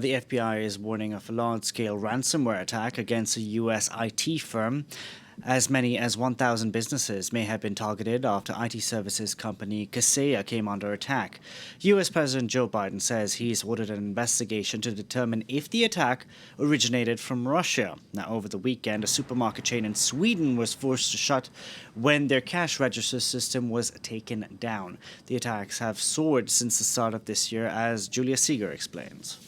The FBI is warning of a large-scale ransomware attack against a U.S. IT firm. As many as 1,000 businesses may have been targeted after IT services company Kaseya came under attack. U.S. President Joe Biden says he's ordered an investigation to determine if the attack originated from Russia. Now, over the weekend, a supermarket chain in Sweden was forced to shut when their cash register system was taken down. The attacks have soared since the start of this year, as Julia Seeger explains.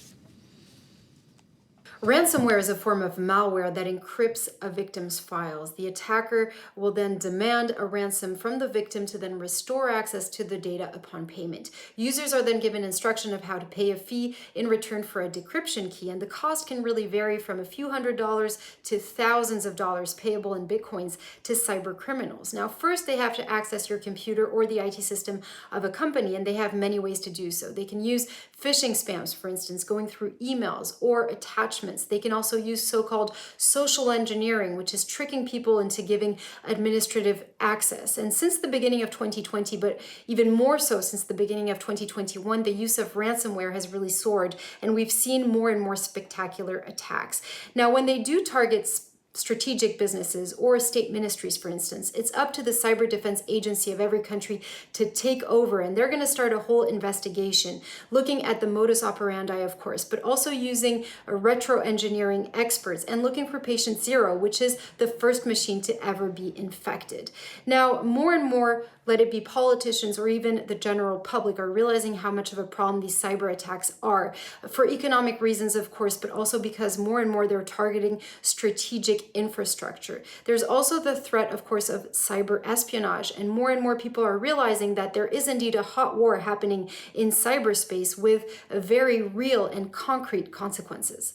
Ransomware is a form of malware that encrypts a victim's files. The attacker will then demand a ransom from the victim to then restore access to the data upon payment. Users are then given instruction of how to pay a fee in return for a decryption key, and the cost can really vary from a few $100s to thousands of dollars payable in bitcoins to cybercriminals. Now, first they have to access your computer or the IT system of a company, and they have many ways to do so. They can use phishing spams, for instance, going through emails or attachments. They can also use so-called social engineering, which is tricking people into giving administrative access. And since the beginning of 2020, but even more so since the beginning of 2021, the use of ransomware has really soared, and we've seen more and more spectacular attacks. Now, when they do target strategic businesses or state ministries, for instance, it's up to the cyber defense agency of every country to take over, and they're going to start a whole investigation looking at the modus operandi, of course, but also using retro engineering experts and looking for patient zero, which is the first machine to ever be infected. Now, more and more, let it be politicians or even the general public, are realizing how much of a problem these cyber attacks are, for economic reasons, of course, but also because more and more they're targeting strategic infrastructure. There's also the threat, of course, of cyber espionage, and more people are realizing that there is indeed a hot war happening in cyberspace with very real and concrete consequences.